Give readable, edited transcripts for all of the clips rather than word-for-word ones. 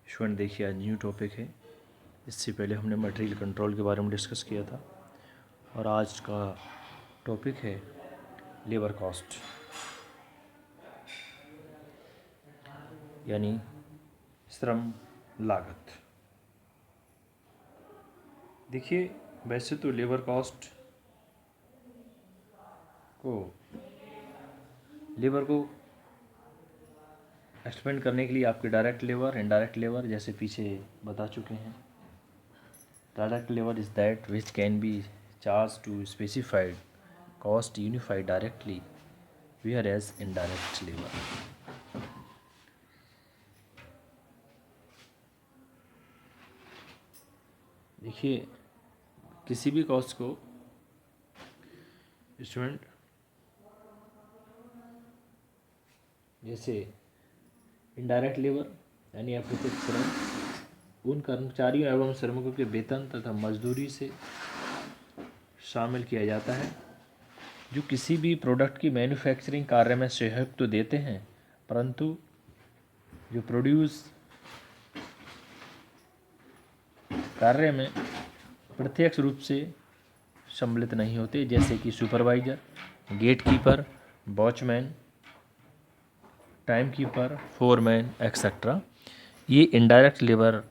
Student देखिए, आज new topic है। इससे पहले हमने मटेरियल कंट्रोल के बारे में डिस्कस किया था और आज का टॉपिक है लेबर कॉस्ट, यानी श्रम लागत। देखिए, वैसे तो लेबर कॉस्ट को एक्सप्लेन करने के लिए आपके डायरेक्ट लेबर, इनडायरेक्ट लेबर जैसे पीछे बता चुके हैं। Direct labour is that which can be charge to specified cost unified directly, whereas indirect labour. देखिए, किसी भी कॉस्ट को स्टूडेंट जैसे इनडायरेक्ट लेबर यानी अप्रत्यक्ष श्रम उन कर्मचारियों एवं श्रमिकों के वेतन तथा मजदूरी से शामिल किया जाता है जो किसी भी प्रोडक्ट की मैन्युफैक्चरिंग कार्य में सहयोग तो देते हैं, परंतु जो प्रोड्यूस कार्य में प्रत्यक्ष रूप से सम्मिलित नहीं होते, जैसे कि supervisor, gate keeper, watchman, time keeper, foreman etcetera. ये इनडायरेक्ट लेबर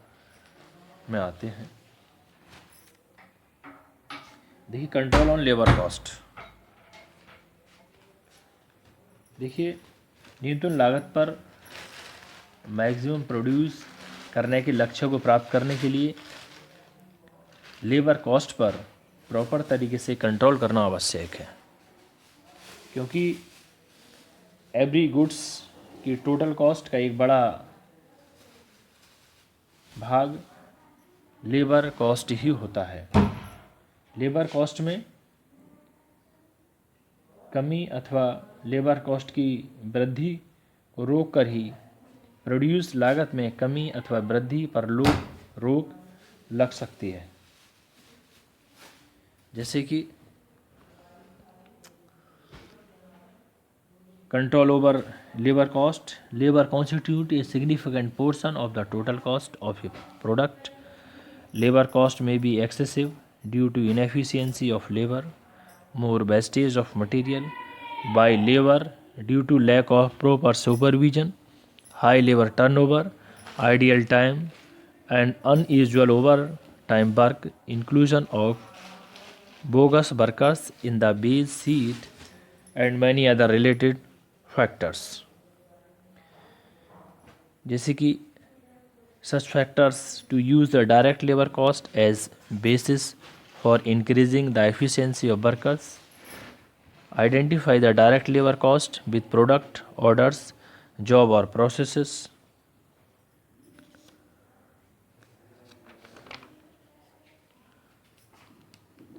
में आते हैं। देखिए, कंट्रोल ऑन लेबर कॉस्ट। देखिए, न्यूनतम लागत पर मैक्सिमम प्रोड्यूस करने के लक्ष्य को प्राप्त करने के लिए लेबर कॉस्ट पर प्रॉपर तरीके से कंट्रोल करना आवश्यक है, क्योंकि एवरी गुड्स की टोटल कॉस्ट का एक बड़ा भाग लेबर कॉस्ट ही होता है। लेबर कॉस्ट में कमी अथवा लेबर कॉस्ट की वृद्धि को रोक कर ही प्रोड्यूस लागत में कमी अथवा वृद्धि पर रोक लग सकती है। जैसे कि control over labour cost. Labour constitute a significant portion of the total cost of A product. Labour cost may be excessive due to inefficiency of labor, more wastage of material by labor due to lack of proper supervision, high labor turnover, ideal time and unusual overtime work, inclusion of bogus workers in the wage sheet and many other related factors। जैसे कि such factors to use the direct labor cost as basis for increasing the efficiency of workers. Identify the direct labor cost with product, orders, job or processes.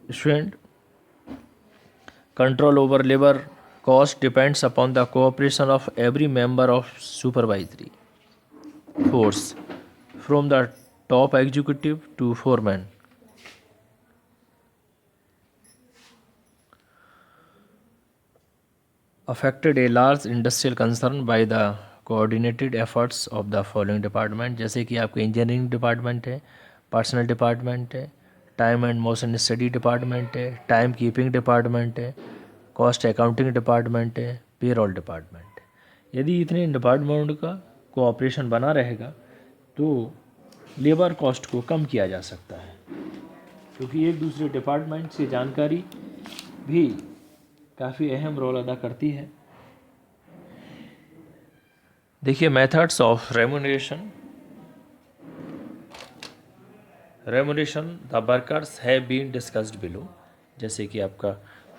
Student, control over labor cost depends upon the cooperation of every member of supervisory force, from the top executive to foreman. Affected a large industrial concern by the coordinated efforts of the following department। जैसे कि आपके engineering department है, personal department है, time and motion study department है, time keeping department है, cost accounting department है, payroll department है। यदि इतने डिपार्टमेंट का कोऑपरेशन बना रहेगा तो लेबर कॉस्ट को कम किया जा सकता है, क्योंकि एक दूसरे डिपार्टमेंट से जानकारी भी काफ़ी अहम रोल अदा करती है। देखिए, methods of remuneration the workers have been discussed below. जैसे कि आपका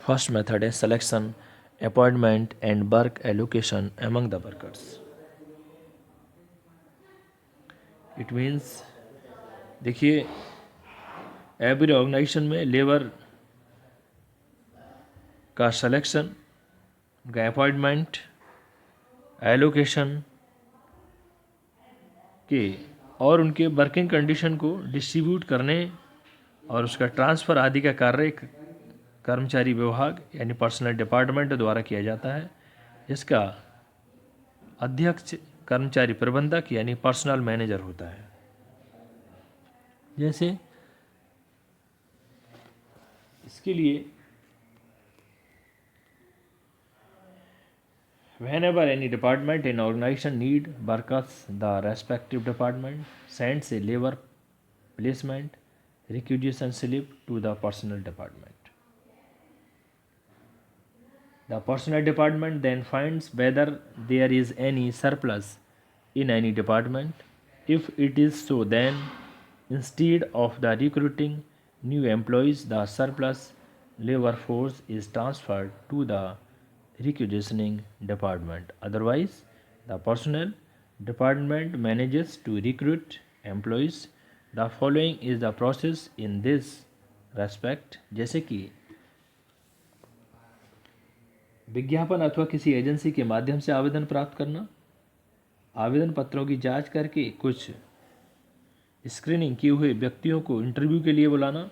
फर्स्ट मेथड है selection, appointment and work allocation among the workers. It means, देखिए, एवरी ऑर्गेनाइजेशन में लेबर का सिलेक्शन, उनका अपॉइंटमेंट, एलोकेशन के और उनके वर्किंग कंडीशन को डिस्ट्रीब्यूट करने और उसका ट्रांसफ़र आदि का कार्य कर्मचारी विभाग यानी पर्सनल डिपार्टमेंट द्वारा किया जाता है, जिसका अध्यक्ष कर्मचारी प्रबंधक यानी पर्सनल मैनेजर होता है। जैसे इसके लिए whenever any department in organization need workers, the respective department sends a labor placement requisition slip to the personnel department. The personnel department then finds whether there is any surplus in any department. If it is so, then instead of the recruiting new employees, the surplus labor force is transferred to the requisitioning department. Otherwise, the personnel department manages to recruit employees. The following is the process in this respect. जैसे कि विज्ञापन अथवा किसी agency के माध्यम से आवेदन प्राप्त करना, आवेदन पत्रों की जांच करके कुछ स्क्रीनिंग किए हुए व्यक्तियों को इंटरव्यू के लिए बुलाना,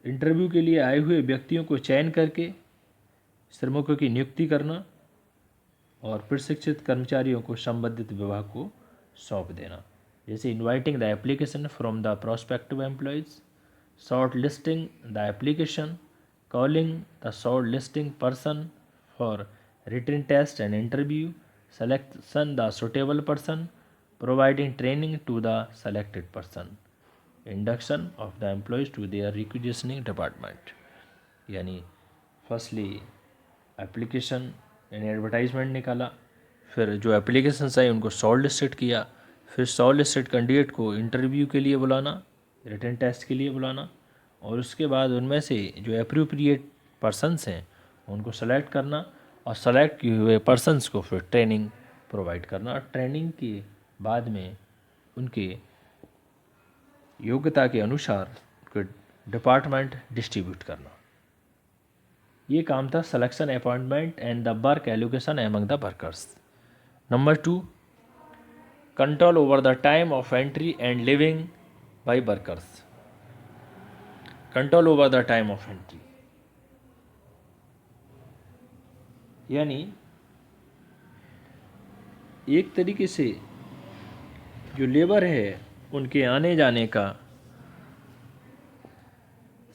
इंटरव्यू के लिए आए हुए व्यक्तियों को चयन करके श्रमिकों की नियुक्ति करना और प्रशिक्षित कर्मचारियों को संबंधित विभाग को सौंप देना। जैसे inviting the application from the prospective employees, short listing the application, calling the short listing person for written test and interview, selection the suitable person, providing training to the selected person, induction of the employees to their requisitioning department. यानी firstly application यानी advertisement निकाला, फिर जो applications आई उनको short listed किया, फिर short listed candidate को interview के लिए बुलाना, रिटन टेस्ट के लिए बुलाना, और उसके बाद उनमें से जो एप्रोप्रिएट पर्सन्स हैं उनको सेलेक्ट करना और सेलेक्ट किए हुए पर्सन्स को फिर ट्रेनिंग प्रोवाइड करना और ट्रेनिंग के बाद में उनके योग्यता के अनुसार उनके डिपार्टमेंट डिस्ट्रीब्यूट करना। ये काम था selection, appointment and the work allocation among the workers. Number 2, control over the time of entry and living by workers. Control over the time of entry यानी एक तरीके से जो लेबर है उनके आने जाने का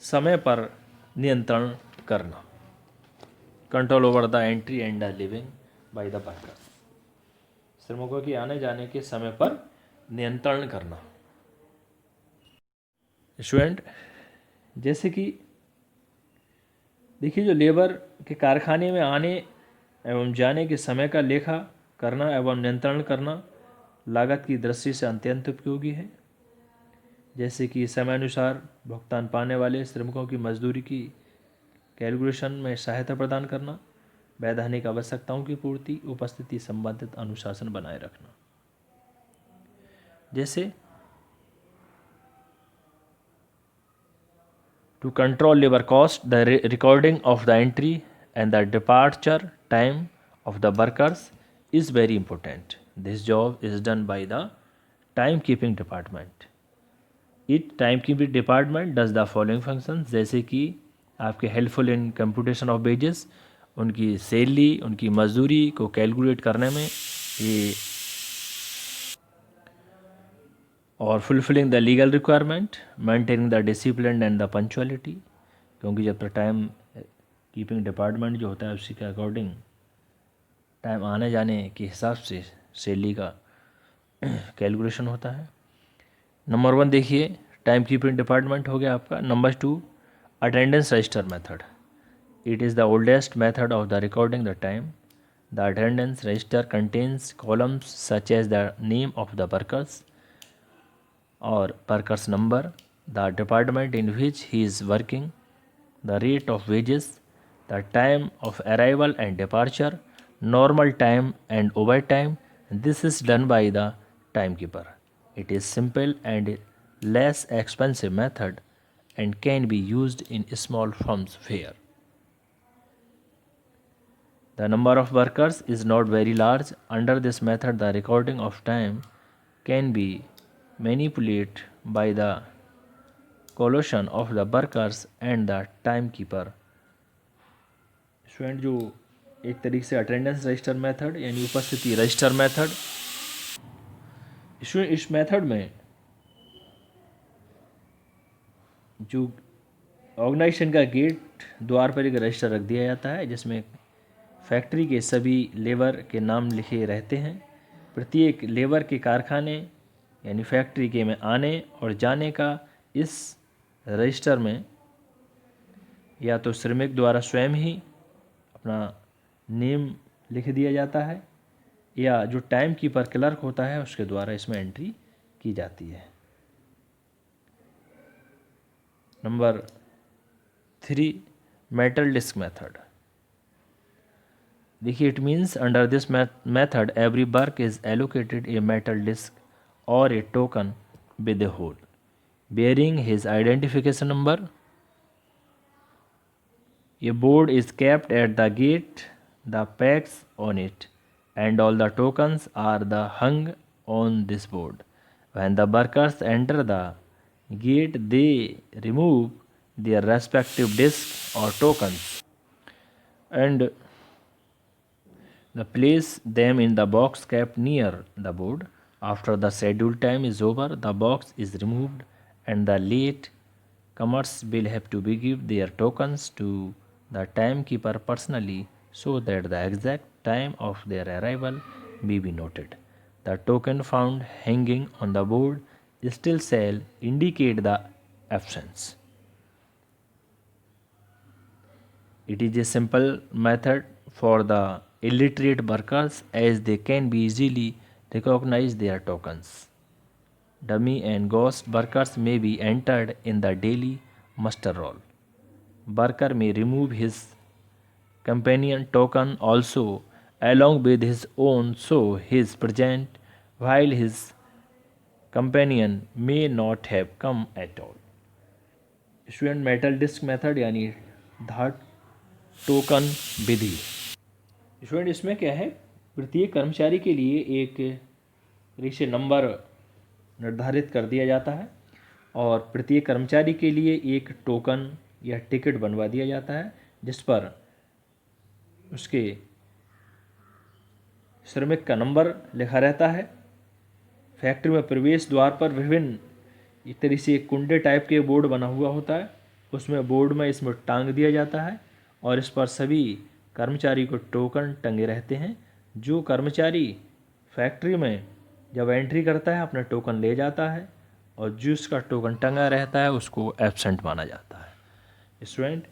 समय पर नियंत्रण करना। Control over the entry and the living by the workers, श्रमिकों के आने जाने के समय पर नियंत्रण करना। स्टूडेंट, जैसे कि देखिए जो लेबर के कारखाने में आने एवं जाने के समय का लेखा करना एवं नियंत्रण करना लागत की दृष्टि से अत्यंत उपयोगी है। जैसे कि समयानुसार भुगतान पाने वाले श्रमिकों की मजदूरी की कैलकुलेशन में सहायता प्रदान करना, वैधानिक आवश्यकताओं की पूर्ति, उपस्थिति संबंधित अनुशासन बनाए रखना। जैसे to control labor cost, the recording of the entry and the departure time of the workers is very important. This job is done by the timekeeping department. Each timekeeping department does the following functions, जैसे कि आपके helpful in computation of wages, उनकी salary, उनकी मजदूरी को calculate करने में ये, और fulfilling the legal requirement, maintaining the discipline and the punctuality, क्योंकि जब तक टाइम कीपिंग डिपार्टमेंट जो होता है उसी के अकॉर्डिंग टाइम आने जाने के हिसाब से सैलरी का कैलकुलेशन होता है। नंबर 1 देखिए टाइम कीपिंग डिपार्टमेंट हो गया आपका। Number 2, attendance register method. It is the oldest method of the recording the time. The attendance register contains columns such as the name of the workers or worker's number, the department in which he is working, the rate of wages, the time of arrival and departure, normal time and overtime. This is done by the timekeeper. It is simple and less expensive method and can be used in small firms where the number of workers is not very large. Under this method, the recording of time can be manipulated by the collation of the workers and the timekeeper. Student, जो एक तरीके से attendance register method यानी उपस्थिति register method इस method में जो organisation का गेट द्वार पर एक रजिस्टर रख दिया जाता है जिसमें फैक्ट्री के सभी लेबर के नाम लिखे रहते हैं। प्रत्येक लेबर के कारखाने यानी फैक्ट्री के में आने और जाने का इस रजिस्टर में या तो श्रमिक द्वारा स्वयं ही अपना नेम लिख दिया जाता है या जो टाइम कीपर क्लर्क होता है उसके द्वारा इसमें एंट्री की जाती है। Number 3, metal disc method. देखिए, it means under this method every work is allocated a metal disc और a token with a hole bearing his identification number. A board is kept at the gate, the packs on it, and all the tokens are hung on this board. When the workers enter the gate, they remove their respective discs or tokens and place them in the box kept near the board. After the scheduled time is over, the box is removed and the late comers will have to give their tokens to the timekeeper personally so that the exact time of their arrival may be noted. The token found hanging on the board still shall indicate the absence. It is a simple method for the illiterate workers as they can be easily recognize their tokens. Dummy and ghost workers may be entered in the daily muster roll. Worker may remove his companion token also along with his own so he is present while his companion may not have come at all. Student, metal disc method यानी धात token विधि। Student, इसमें क्या है, प्रत्येक कर्मचारी के लिए एक रिश्ते नंबर निर्धारित कर दिया जाता है और प्रत्येक कर्मचारी के लिए एक टोकन या टिकट बनवा दिया जाता है जिस पर उसके श्रमिक का नंबर लिखा रहता है। फैक्ट्री में प्रवेश द्वार पर विभिन्न एक तरीके से कुंडे टाइप के बोर्ड बना हुआ होता है, उसमें बोर्ड में इसमें टांग दिया जाता है और इस पर सभी कर्मचारी को टोकन टंगे रहते हैं। जो कर्मचारी फैक्ट्री में जब एंट्री करता है अपना टोकन ले जाता है और जिसका टोकन टंगा रहता है उसको एब्सेंट माना जाता है। स्टूडेंट,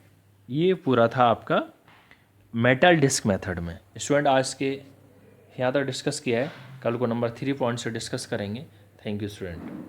ये पूरा था आपका मेटल डिस्क मेथड में। स्टूडेंट, आज के यहाँ तक डिस्कस किया है, कल को नंबर 3 पॉइंट से डिस्कस करेंगे। Thank you student.